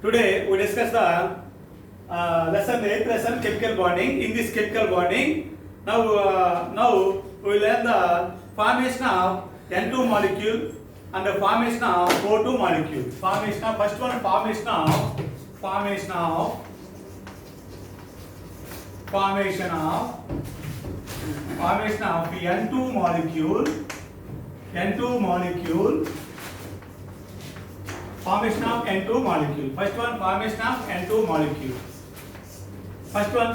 Today we discuss the lesson 8 lesson chemical bonding. In this chemical bonding, now we will learn the formation of N2 molecule and the formation of O2 molecule. Formation of first one formation of N2 molecule. Formation of N2 molecule. First one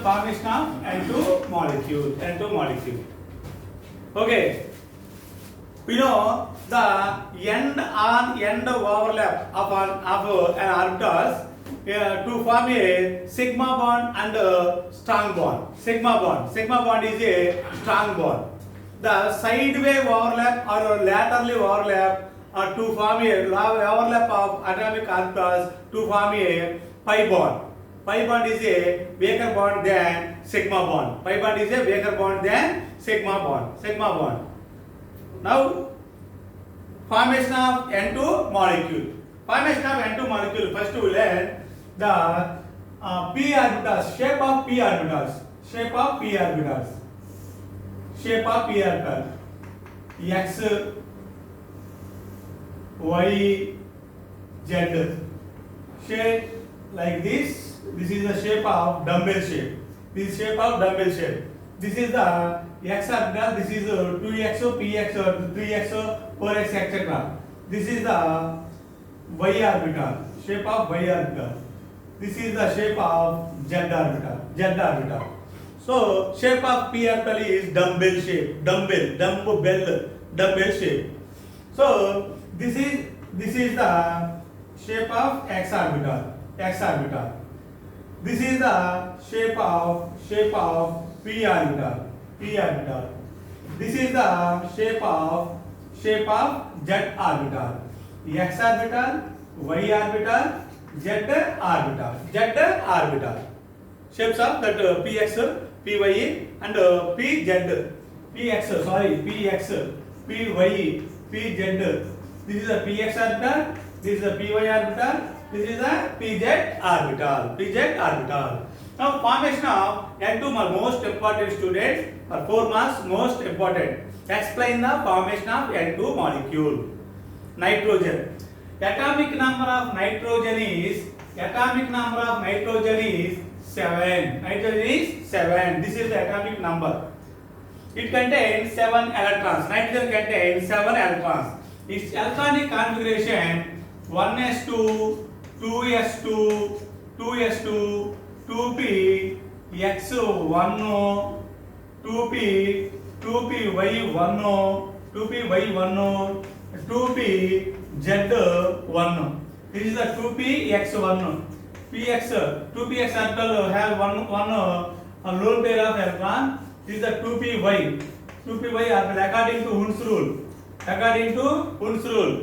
formation of N2 molecule. N2 molecule. Okay. We know the end overlap of an orbitals to form a sigma bond and a strong bond. Sigma bond is a strong bond. The sideway overlap or laterally overlap to form a overlap of atomic orbitals to form a pi bond. Pi bond is a weaker bond than sigma bond. Sigma bond. Now, formation of N2 molecule. First we learn the p orbitals, shape of p orbitals. X, Y, Z. Shape like this. This is the shape of dumbbell shape. This is the X orbital. This is 2x, px, 3x, 4x, etc. This is the Y orbital. Shape of Y orbital. This is the shape of Z orbital. So shape of p orbital is dumbbell shape. Dumbbell shape. So this is the shape of X orbital. This is the shape of p orbital. This is the shape of Z orbital. X orbital, Y orbital, Z orbital. Shapes of that px, py and pz. Px, py, pz. This is a px orbital, this is a py orbital, this is a pz orbital. Now formation of N2 most important students or 4 marks most important. Explain the formation of N2 molecule. Nitrogen. Atomic number of nitrogen is 7. Nitrogen is 7. This is the atomic number. It contains 7 electrons. Nitrogen contains 7 electrons. Its electronic configuration 1s2, 2s2, 2s2, 2p, x1, 2p, 2py1, 2py1, 2p, z1. This is the 2px1. Px, 2px orbital have one lone pair of electron. This is the 2py. 2py orbital according to Hund's rule.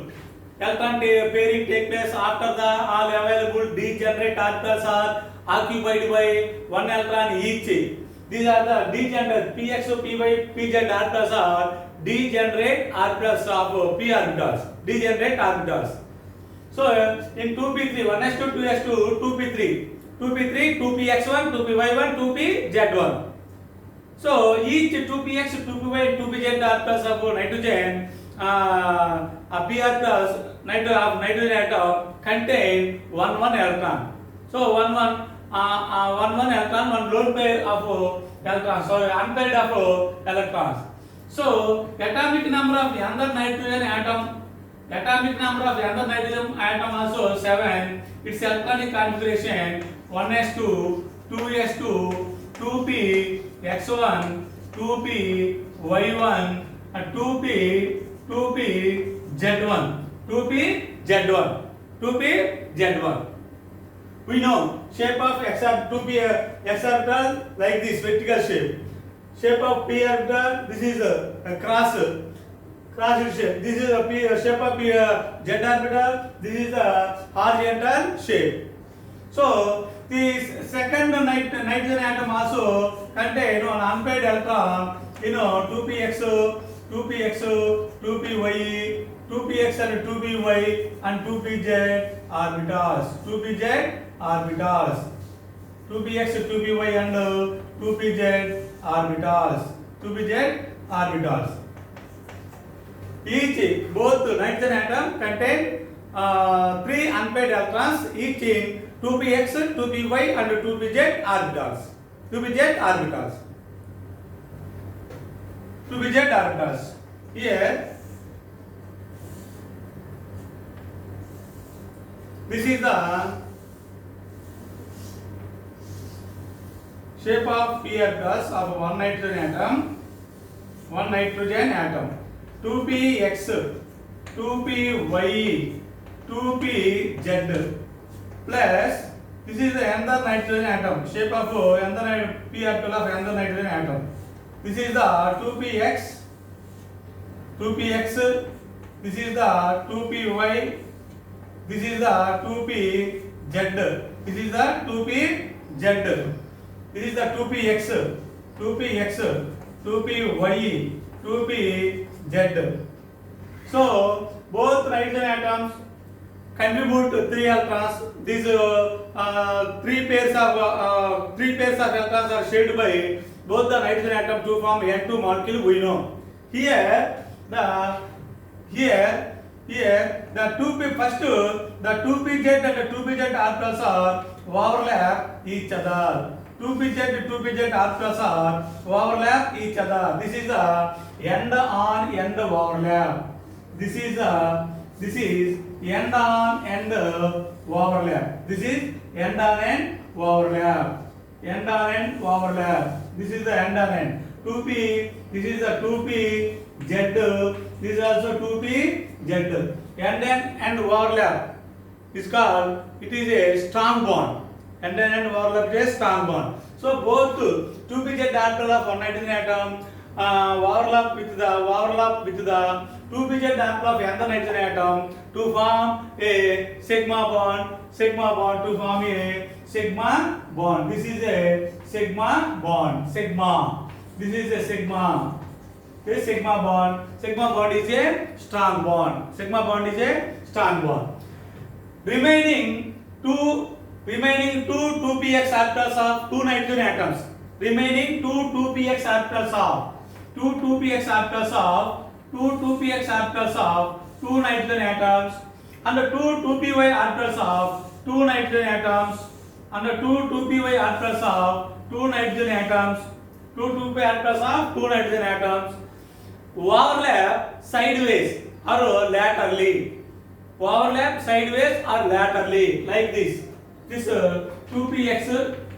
Electron pairing take place after the all available degenerate orbitals are occupied by one electron each. These are the degenerate px, py, pz orbitals are degenerate orbitals of p orbitals. So in 2p3, 1s2, 2s2, 2p3, 2px1, 2py1, 2pz1. So each 2px, 2py, 2pz orbitals of nitrogen p orbitals nitrogen atom contain 1 electron. So 1 electron, one lone pair of electrons. So unpaired of electrons. So atomic number of the other nitrogen atom also 7. Its electronic configuration 1s2, 2s2, 2p x1, 2p y1, and 2p z1. We know shape of 2p x orbital like this vertical shape. Shape of p orbital, this is a cross shape. This is a shape of z orbital. This is the horizontal shape. So the second nitrogen atom also contain one unpaired electron. 2px, 2py, 2px and 2py and 2pz orbitals. 2pz orbitals. 2px, 2py and 2pz orbitals. 2pz orbitals. Each, both nitrogen atom contain 3 unpaired electrons each in 2px, 2py and 2pz orbitals. 2pz orbitals. 2pz orbitals. Here, this is the shape of p orbitals of one nitrogen atom. 2px, 2py, 2pz plus this is the another nitrogen atom, shape of another p orbital of another nitrogen atom. This is the 2px, this is the 2py, this is the 2pz, this is the 2pz, this is the 2px, 2py, 2pz. So both nitrogen atoms contribute 3 electrons. These 3 pairs of electrons are shared by both the nitrogen atom to form N2 molecule. We know here the 2p first the 2pz and the 2pz orbitals are overlap each other. 2pz orbitals are overlap each other. This is the end on end overlap. This is end on end overlap. This is end on end overlap. End on end overlap. This is the end on end. 2p. This is the 2pz. This is also 2pz. End on end overlap is called. It is a strong bond. End on end overlap is a strong bond. So both 2pz orbital of one nitrogen atom overlap with the 2pz orbital of another nitrogen atom to form a sigma bond to form a sigma bond. This is a sigma bond. This is a sigma. This sigma bond is a strong bond. Sigma bond is a strong bond. Remaining two 2px orbitals of two nitrogen atoms. Remaining 2px orbitals of two nitrogen atoms and 2py orbitals of two nitrogen atoms and 2py orbitals of two nitrogen atoms. 2py orbitals of two nitrogen atoms overlap sideways or laterally. Like this. This 2px,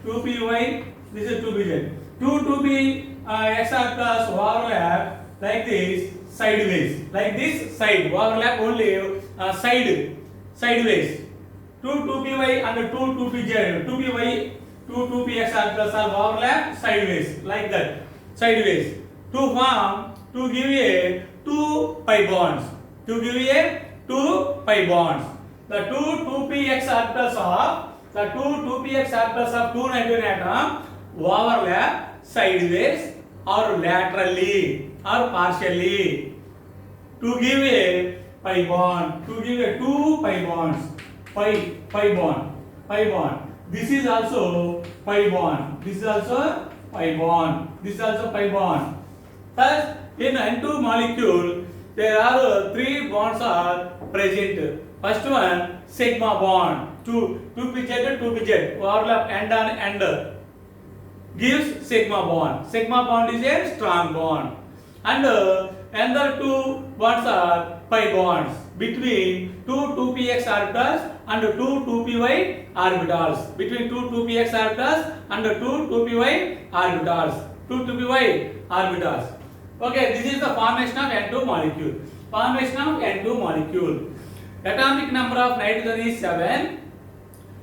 2py, this is 2pz. 2px orbitals overlap like this sideways. Like this side overlap only sideways. 2py and 2pz. 2px orbitals are overlap sideways like that. Sideways to give a 2 pi bonds. The 2px orbitals of two nitrogen atoms overlap sideways or laterally or partially to give a pi bond. To give a 2 pi bonds. Pi bond. This is also pi bond. This is also pi bond. Thus, in N2 molecule, there are 3 bonds are present. First one, sigma bond. 2pz overlap end on end gives sigma bond. Sigma bond is a strong bond. And another 2 bonds are pi bonds between 2px orbitals and 2py orbitals. Between 2px orbitals and 2py orbitals. Okay, this is the formation of N2 molecule. Atomic number of nitrogen is 7.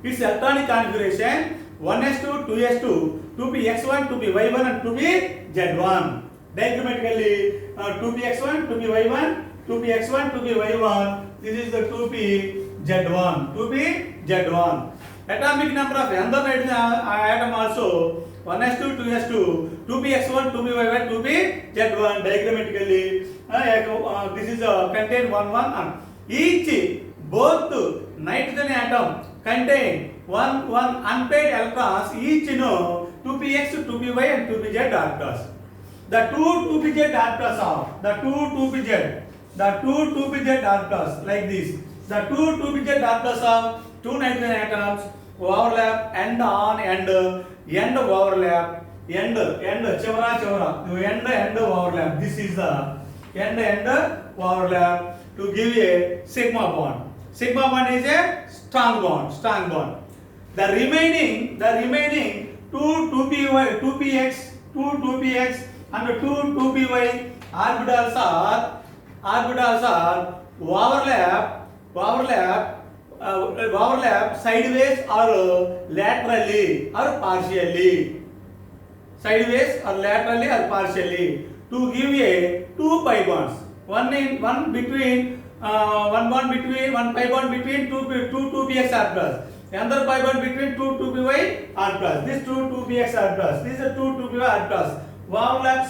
Its electronic configuration 1s2, 2s2, 2px1, 2py1 and 2pz1. Diagrammatically 2px1, 2py1, 2px1, 2py1. This is the 2pz1. Atomic number of another nitrogen atom also 1s2, 2s2, 2px1, 2py1, 2pz1. Diagrammatically this is contain one and each both nitrogen atom contain one unpaired electrons each know 2px 2py and 2pz orbitals. The two 2pz orbitals are the two 2pz orbitals like this. The two 2pz orbitals are two nitrogen atoms overlap end on end overlap end chevra end overlap. This is the end overlap to give a sigma bond. Sigma bond is a strong bond. The remaining two 2px and two 2py orbitals are overlap sideways or laterally or partially. Sideways or laterally or partially to give a two pi bonds. One between one pi bond between two 2px orbitals. Another pi bond between two 2py orbitals. These two 2px orbitals. These are two 2py orbitals. Overlap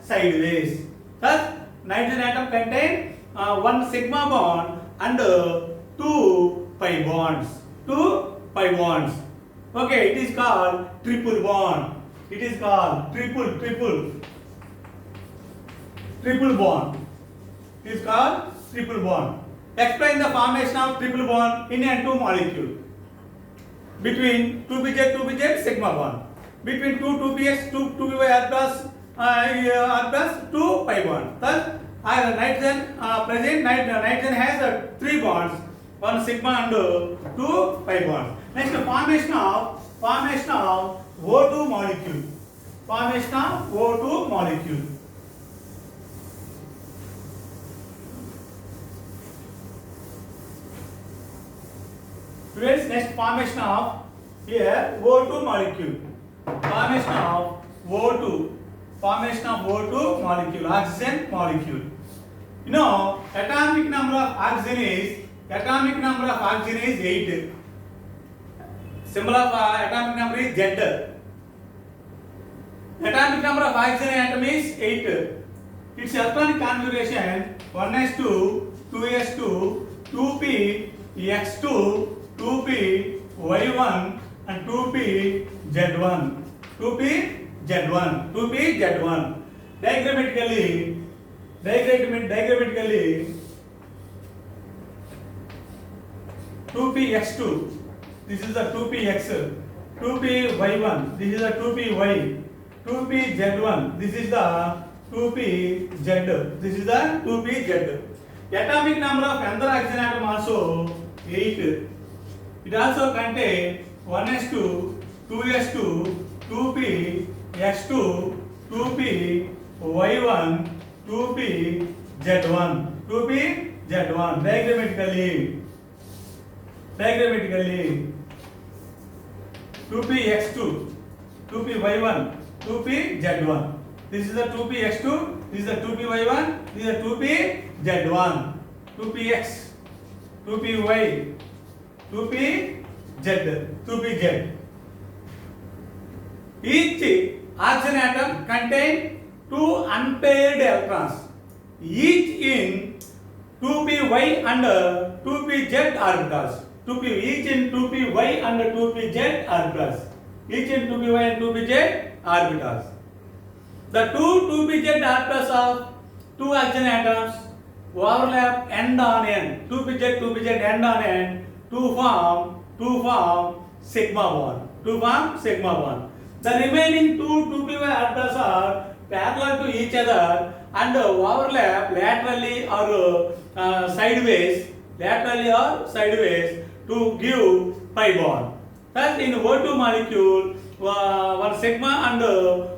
sideways. Thus, nitrogen atom contain one sigma bond and two pi bonds. Okay, it is called triple bond. It is called triple bond. It is called triple bond. Explain the formation of triple bond in N2 molecule. Between 2pz sigma bond. Between two 2px 2py orbitals 2 pi bond. Thus, nitrogen nitrogen has three bonds, one sigma and two pi bonds. Next, formation of O2 molecule. Students, next formation of here O2 molecule. Formation of O2 molecule, oxygen molecule. You know, atomic number of oxygen is 8. Symbol of atomic number is Z. Atomic number of oxygen atom is 8. Its electronic configuration 1s2, 2s2, 2px2, 2py1 and 2pz1. Diagrammatically 2px2, this is the 2px, 2py1, this is the 2py, 2pz1, this is the 2pz, this is the 2pz. Atomic number of another oxygen atom also 8. It also contains 1s2, 2s2, 2px2, 2py1, 2pz1. Diagrammatically 2px2, 2py1, 2pz1. This is the 2px2, this is the 2py1, this is the 2pz1. 2px, 2py, 2pz. Each oxygen atom contains two unpaired electrons, each in 2py and 2pz orbitals. Each in 2py and 2pz orbitals. The two 2pz orbitals of two oxygen atoms overlap end on end. 2pz end on end to form sigma bond. The remaining two 2py orbitals are parallel to each other and overlap laterally or sideways to give pi bond. Thus, in O2 molecule, one sigma and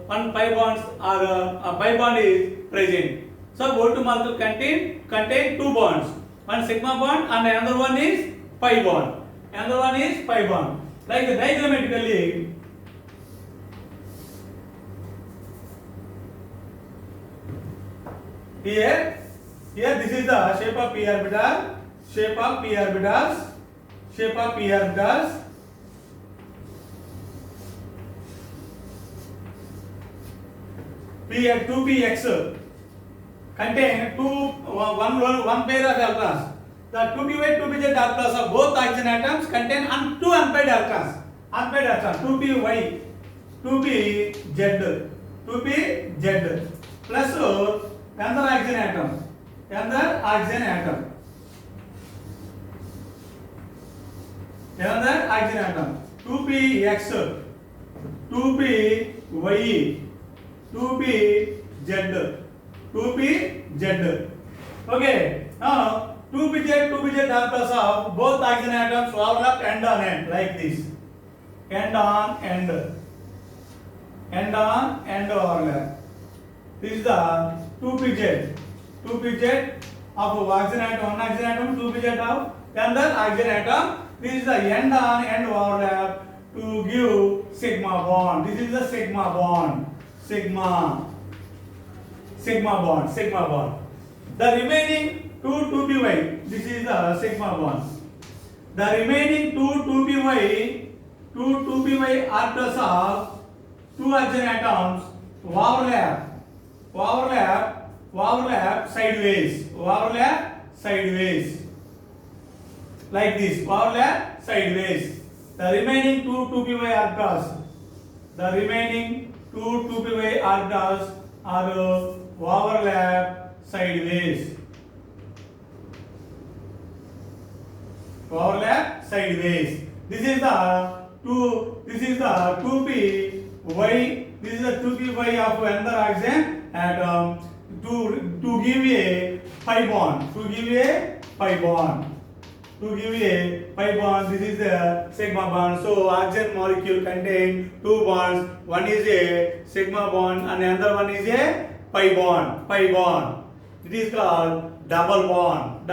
one pi bonds are pi bond is present. So, O2 molecule contain two bonds, one sigma bond and another one is pi bond. Like diagrammatically, here this is the shape of p orbitals. P at 2px contain one pair of electrons. The 2p-Y 2p-Z alplas of both oxygen atoms contain two unpaired electrons. Unpaired electrons 2p-Y 2p-Z 2p-Z plus another oxygen atom. Another oxygen atom. Another oxygen atom. 2px 2py 2pz 2pz. Okay, now 2pz alphas of both oxygen atoms overlap end on end like this. End on end. End on end overlap. This is the 2pz of oxygen atom, one oxygen atom, 2pz of another oxygen atom. This is the end on end overlap to give sigma bond. This is the sigma bond. Sigma bond. The remaining two 2py, this is the sigma bond. The remaining two 2py orbitals of two oxygen atoms overlap sideways. Like this, overlap sideways. The remaining two 2py orbitals, are overlap sideways. This is the 2py. This is the 2py of another oxygen atom to give a pi bond. This is the sigma bond. So oxygen molecule contain two bonds. One is a sigma bond and another one is a pi bond. It is called double bond.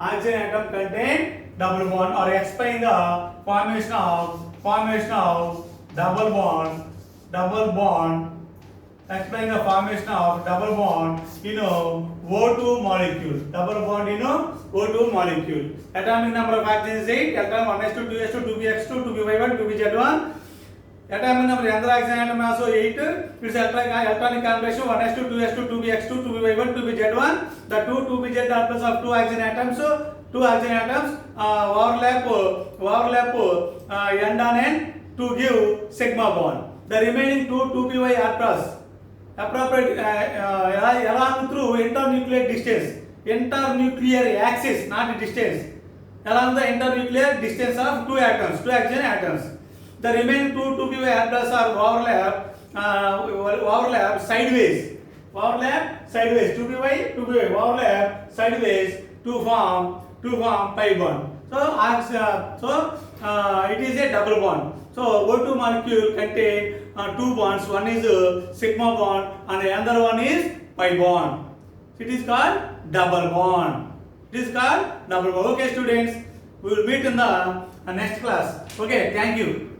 Oxygen atom contain double bond, or explain the formation of double bond. Explain the formation of double bond in O2 molecule. Double bond in O2 molecule. Atomic number of oxygen is 8. Electron 1s2, 2s2, 2px2, 2py1, 2pz1. Atomic number of other oxygen atom also 8. Its electronic configuration 1s2, 2s2, 2px2, 2py1, 2pz1. The two 2pz orbitals of two oxygen atoms overlap end on end to give sigma bond. The remaining two 2py orbitals appropriate along through internuclear axis, not distance, along the internuclear distance of two oxygen atoms. The remaining two 2py orbitals are overlap sideways. 2py overlap sideways to form pi bond. So it is a double bond. So O2 molecule contain two bonds. One is sigma bond and the other one is pi bond. It is called double bond. Okay, students, we will meet in the next class. Okay, thank you.